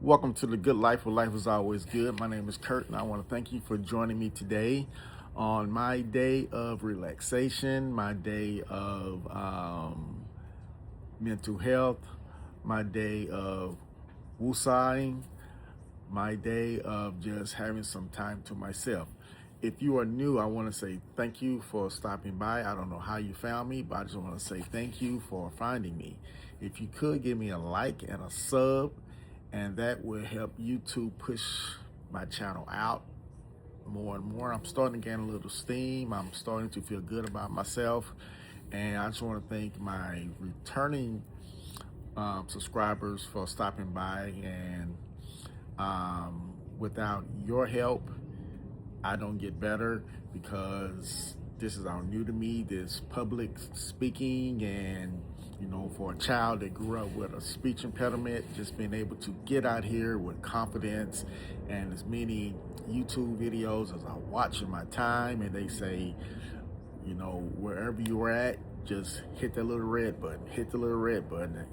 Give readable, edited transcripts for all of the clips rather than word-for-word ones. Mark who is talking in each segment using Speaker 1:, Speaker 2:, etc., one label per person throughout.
Speaker 1: Welcome to the Good Life, where life is always good. My name is Kurt, and I want to thank you for joining me today on my day of relaxation, my day of mental health, my day of woosahing, my day of just having some time to myself. If you are new, I want to say thank you for stopping by. I don't know how you found me, but I just want to say thank you for finding me. If you could give me a like and a sub, and that will help YouTube push my channel out more and more. I'm starting to gain a little steam. I'm starting to feel good about myself. And I just want to thank my returning subscribers for stopping by. And without your help, I don't get better, because this is all new to me, this public speaking. And for a child that grew up with a speech impediment, just being able to get out here with confidence, and as many YouTube videos as I watch in my time, and they say, wherever you're at, just hit that little red button, hit the little red button.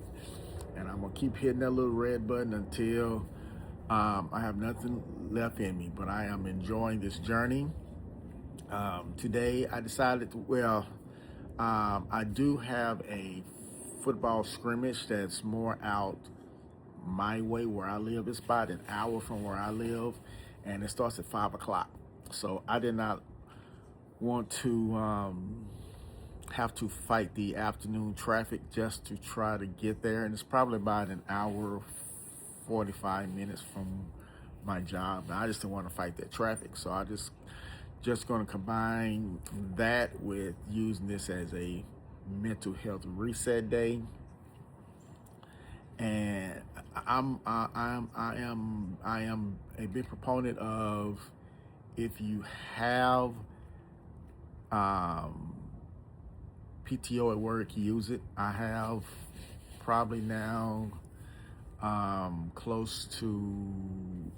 Speaker 1: And I'm gonna keep hitting that little red button until I have nothing left in me. But I am enjoying this journey. Today I decided I do have a football scrimmage that's more out my way where I live. It's about an hour from where I live, and it starts at 5 o'clock. So I did not want to have to fight the afternoon traffic just to try to get there. And it's probably about an hour, 45 minutes from my job. And I just didn't want to fight that traffic. So I just going to combine that with using this as a mental health reset day. And I am a big proponent of, if you have PTO at work, use it. I have probably now close to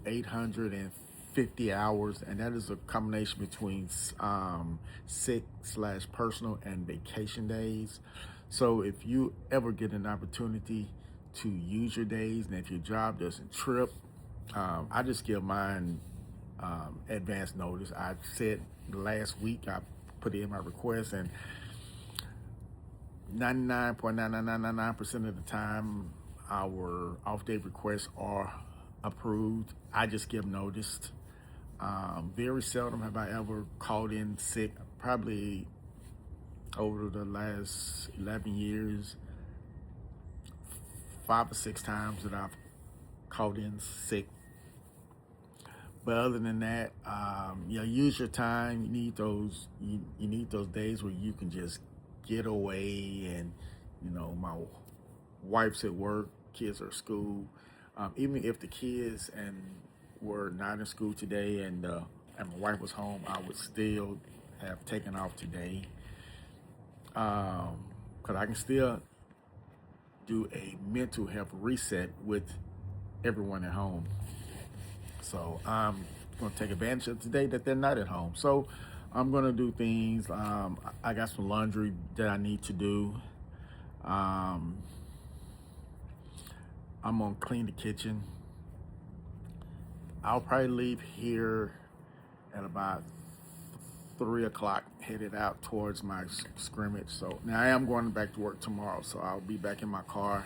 Speaker 1: 850 hours, and that is a combination between sick/personal and vacation days. So if you ever get an opportunity to use your days, and if your job doesn't trip, I just give mine advance notice. I said last week I put in my request, and 99.99999% of the time our off-day requests are approved. I just give notice. Very seldom have I ever called in sick. Probably over the last 11 years, 5 or 6 times that I've called in sick. But other than that, use your time. You need those. You need those days where you can just get away. And my wife's at work, kids are at school. Even if the kids were not in school today, and my wife was home, I would still have taken off today, because I can still do a mental health reset with everyone at home. So I'm going to take advantage of today that they're not at home. So I'm going to do things. I got some laundry that I need to do. I'm going to clean the kitchen. I'll probably leave here at about 3 o'clock, headed out towards my scrimmage. So now I am going back to work tomorrow, so I'll be back in my car.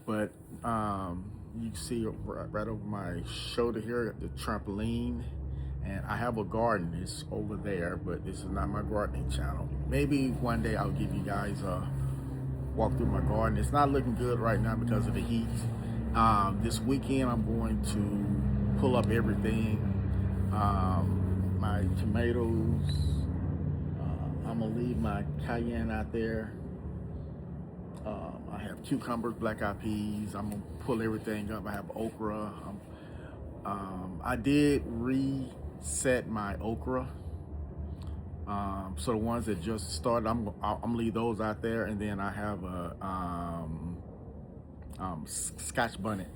Speaker 1: But you can see right over my shoulder here, the trampoline, and I have a garden. It's over there, but this is not my gardening channel. Maybe one day I'll give you guys a walk through my garden. It's not looking good right now because of the heat. This weekend I'm going to pull up everything. My tomatoes. I'm gonna leave my cayenne out there. I have cucumbers, black eyed peas. I'm gonna pull everything up. I have okra. I did reset my okra. So the ones that just started, I'm gonna leave those out there. And then I have a Scotch bonnet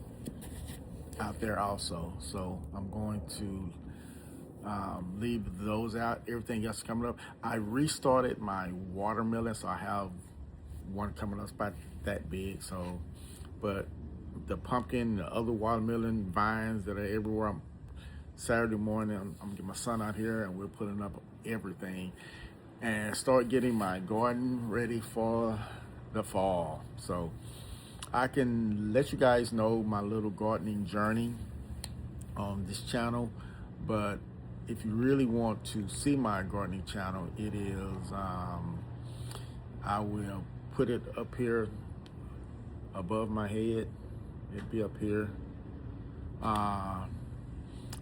Speaker 1: out there also. So I'm going to leave those out. Everything else coming up. I restarted my watermelon, so I have one coming up about that big. So, but the pumpkin, the other watermelon vines that are everywhere. Saturday morning, I'm gonna get my son out here and we're putting up everything and start getting my garden ready for the fall. So I can let you guys know my little gardening journey on this channel, but if you really want to see my gardening channel, it is I will put it up here above my head. It'll be up here.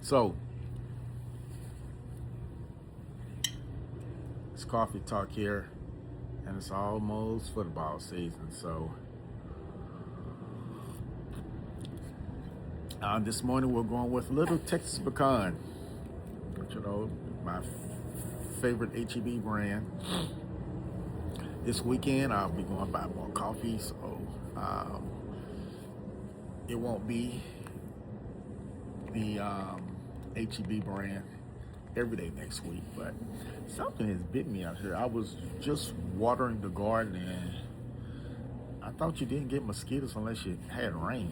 Speaker 1: So it's coffee talk here, and it's almost football season. So this morning we're going with Little Texas Pecan, which, you know, my favorite HEB brand. This weekend I'll be going to buy more coffee, so it won't be the HEB brand every day next week, but something has bit me out here. I was just watering the garden and I thought you didn't get mosquitoes unless you had rain.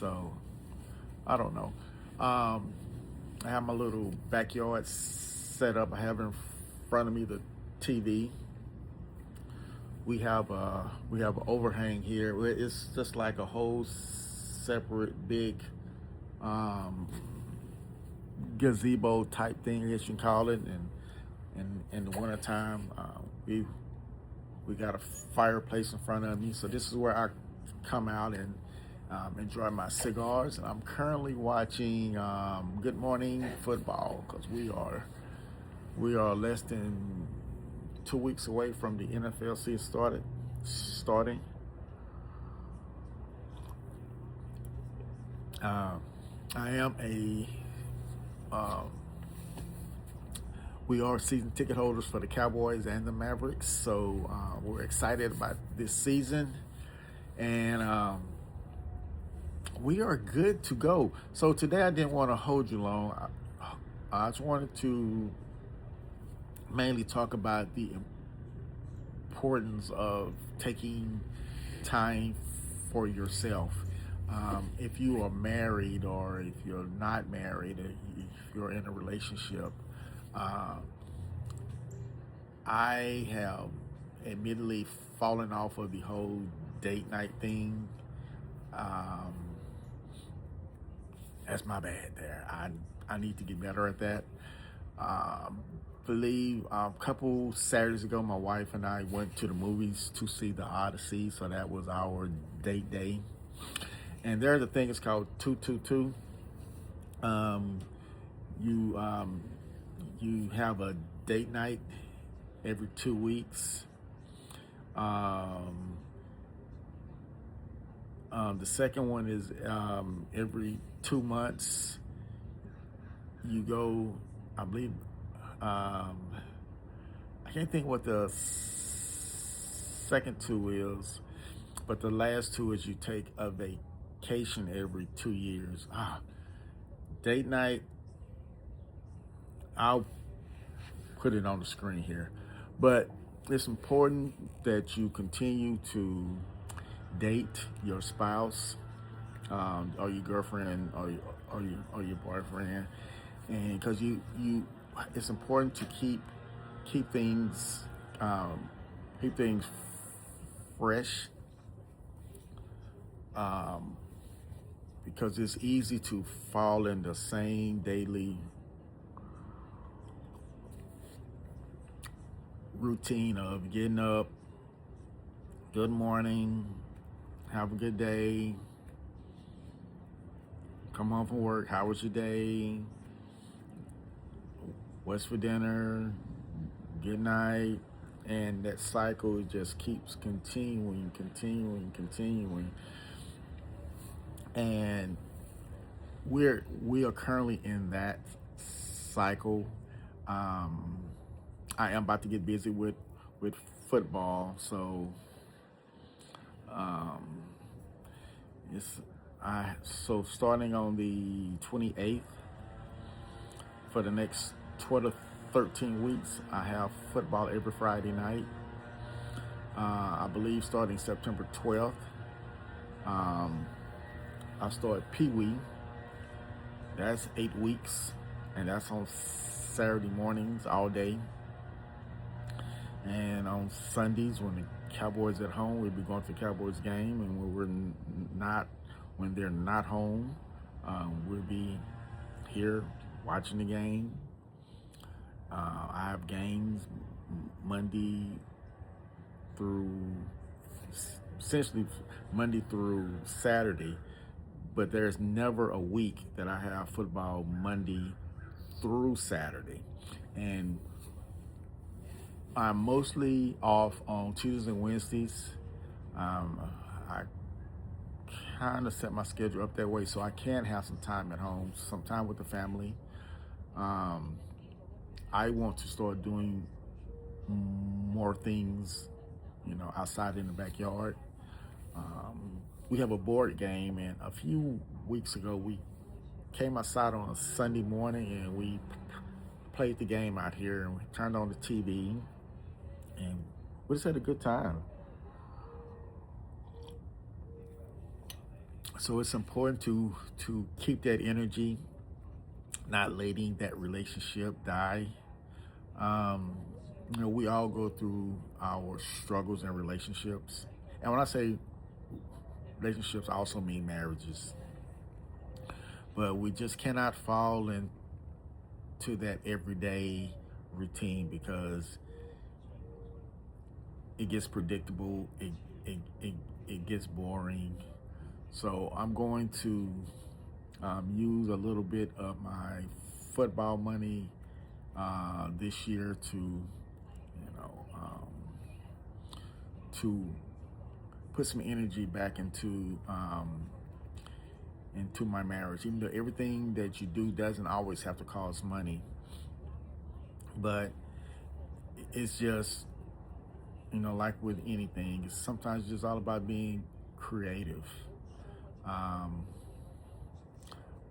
Speaker 1: So I don't know. I have my little backyard set up. I have in front of me the TV. We have an overhang here. It's just like a whole separate big gazebo type thing, I guess you can call it. And in the wintertime, we got a fireplace in front of me. So this is where I come out and enjoy my cigars. And I'm currently watching Good Morning Football because we are less than 2 weeks away from the NFL season starting. We are season ticket holders for the Cowboys and the Mavericks, so we're excited about this season, and we are good to go. So today I didn't want to hold you long. I just wanted to mainly talk about the importance of taking time for yourself. If you are married or if you're not married, if you're in a relationship, I have admittedly fallen off of the whole date night thing. That's my bad there. I need to get better at that. Believe a couple Saturdays ago, my wife and I went to the movies to see The Odyssey, so that was our date day. And there's a thing, it's called 222. You have a date night every 2 weeks. The second one is every 2 months. You go, I believe, I can't think what the second two is, but the last two is you take a vacation every 2 years. Date night, I'll put it on the screen here, but it's important that you continue to date your spouse, or your girlfriend, or your boyfriend, and because it's important to keep things fresh, because it's easy to fall in the same daily routine of getting up, good morning, have a good day, come home from work, how was your day, what's for dinner, good night, and that cycle just keeps continuing. And we are currently in that cycle. I am about to get busy with football, so so starting on the 28th, for the next 12 to 13 weeks, I have football every Friday night. I believe starting September 12th, Um, I started Pee Wee. That's 8 weeks, and that's on Saturday mornings all day. And on Sundays, when the Cowboys at home, we'll be going to the Cowboys game, and when they're not home, we'll be here watching the game. I have games Monday through essentially Monday through Saturday, but there's never a week that I have football Monday through Saturday. And I'm mostly off on Tuesdays and Wednesdays. I kind of set my schedule up that way so I can have some time at home, some time with the family. Um, I want to start doing more things, outside in the backyard. We have a board game, and a few weeks ago we came outside on a Sunday morning and we played the game out here, and we turned on the TV, and we just had a good time. So it's important to keep that energy, not letting that relationship die. Um, we all go through our struggles in relationships, and when I say relationships, I also mean marriages. But we just cannot fall into that everyday routine because it gets predictable. It gets boring. So I'm going to use a little bit of my football money this year to put some energy back into my marriage. Even though everything that you do doesn't always have to cost money, but it's just like with anything, it's sometimes just all about being creative. Um,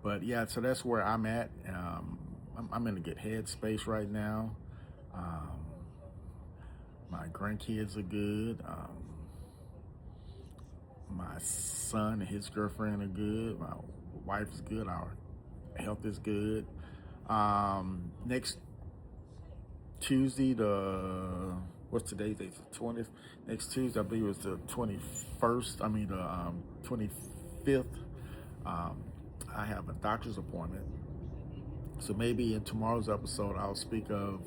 Speaker 1: but yeah, so that's where I'm at. I'm in a good headspace right now. Um, my grandkids are good. My son and his girlfriend are good. My wife is good. Our health is good. Next Tuesday, what's today's date? The 20th. Next Tuesday, I believe it's the 21st. I mean the 25th. I have a doctor's appointment. So maybe in tomorrow's episode, I'll speak of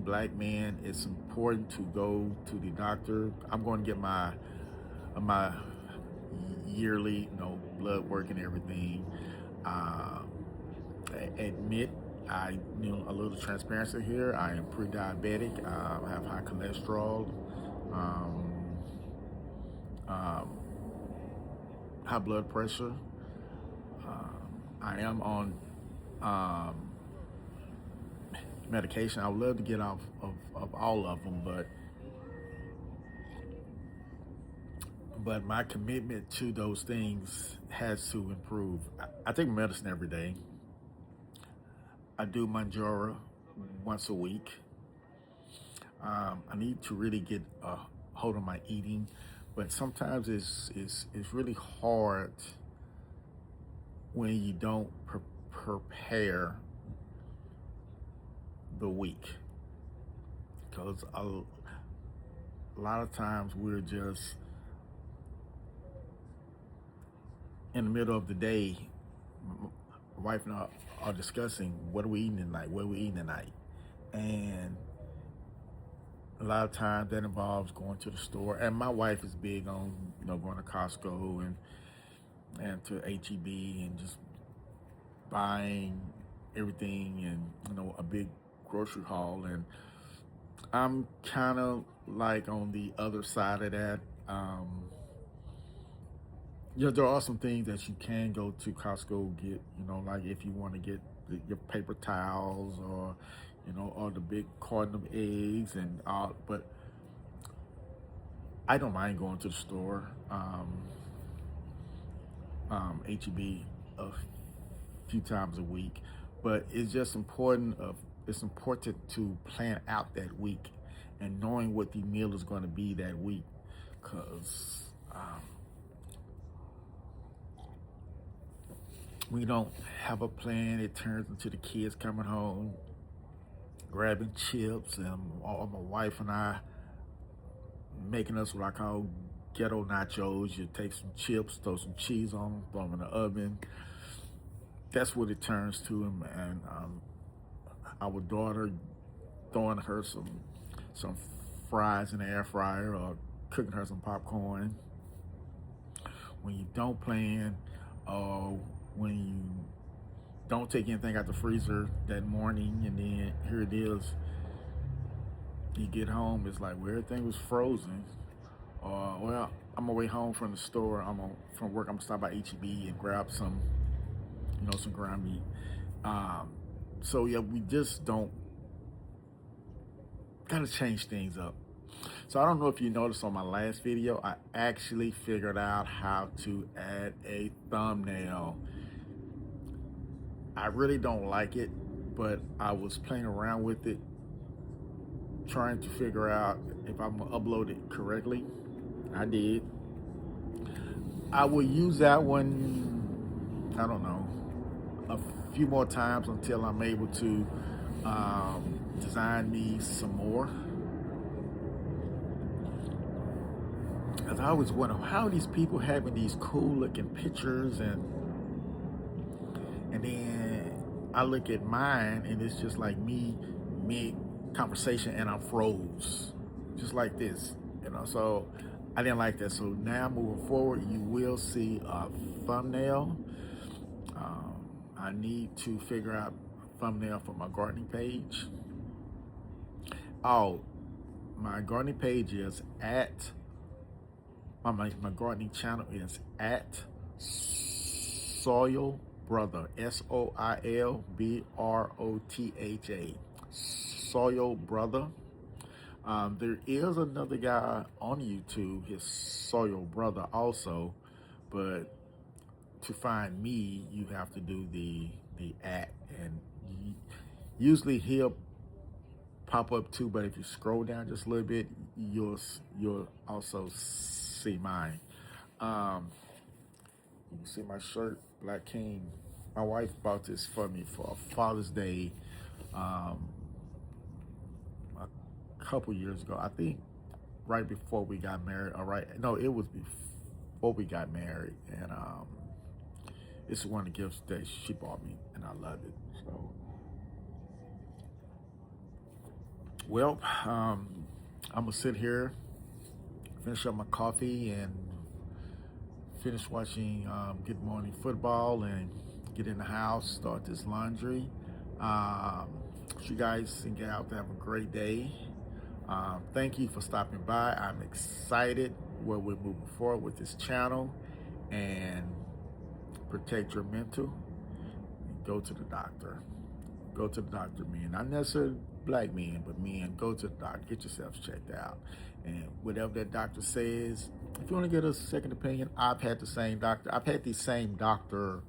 Speaker 1: black men. It's important to go to the doctor. I'm going to get my yearly, blood work and everything. Admit a little transparency here. I am pre-diabetic. I have high cholesterol, um, um, high blood pressure. I am on medication. I would love to get off of all of them, but my commitment to those things has to improve. I take medicine every day. I do Manjaro once a week. I need to really get a hold of my eating, but sometimes it's really hard when you don't prepare the week, because a lot of times we're just in the middle of the day. My wife and I are discussing what are we eating tonight, and a lot of times that involves going to the store. And my wife is big on going to Costco and to HEB and just buying everything, and a big grocery haul. And I'm kind of like on the other side of that. There are some things that you can go to Costco get, like if you want to get your paper towels or the big carton of eggs and all. But I don't mind going to the store, HEB, a few times a week. But it's just important. It's important to plan out that week and knowing what the meal is going to be that week, because we don't have a plan. It turns into the kids coming home, grabbing chips, and my wife and I making us what I call ghetto nachos. You take some chips, throw some cheese on them, throw them in the oven. That's what it turns to. And our daughter throwing her some fries in the air fryer or cooking her some popcorn. When you don't plan, when you don't take anything out the freezer that morning, and then here it is, you get home, it's like, well, everything was frozen. Well, I'm on my way home from the store. From work. I'm gonna stop by HEB and grab some, some ground meat. So yeah, we just don't gotta change things up. So I don't know if you noticed on my last video, I actually figured out how to add a thumbnail. I really don't like it, but I was playing around with it, trying to figure out if I'm gonna upload it correctly. I did. I will use that one, I don't know, a few more times until I'm able to design me some more. Because I always wonder, how are these people having these cool looking pictures, and then I look at mine and it's just like me mid conversation and I'm froze, just like this, So I didn't like that. So now moving forward, you will see a thumbnail. I need to figure out a thumbnail for my gardening page. Oh, my gardening page is at my gardening channel is at Soil Brother, SOILBROTHA, Soil Brother. There is another guy on YouTube, his Soil Brother also, but to find me, you have to do the at, and usually he'll pop up too. But if you scroll down just a little bit, you'll also see mine. You can see my shirt, Black King. My wife bought this for me for Father's Day a couple years ago. I think right before we got married. All right, no, it was before we got married, and it's one of the gifts that she bought me, and I love it. So, well, I'm gonna sit here, finish up my coffee, and finish watching Good Morning Football, and get in the house, start this laundry. You guys and gals have a great day. Thank you for stopping by. I'm excited where we're moving forward with this channel, and protect your mental. Go to the doctor. Go to the doctor, men. Not necessarily black men, but men, go to the doctor. Get yourselves checked out. And whatever that doctor says, if you want to get a second opinion, I've had the same doctor. I've had the same doctor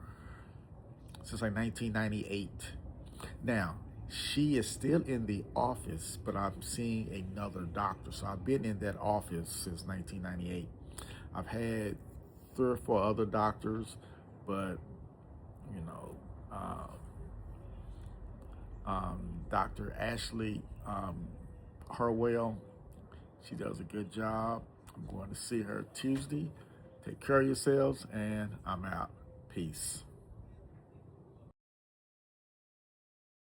Speaker 1: since like 1998. Now, she is still in the office, but I'm seeing another doctor. So I've been in that office since 1998. I've had 3 or 4 other doctors, but Dr. Ashley Harwell, she does a good job. I'm going to see her Tuesday. Take care of yourselves, and I'm out. Peace.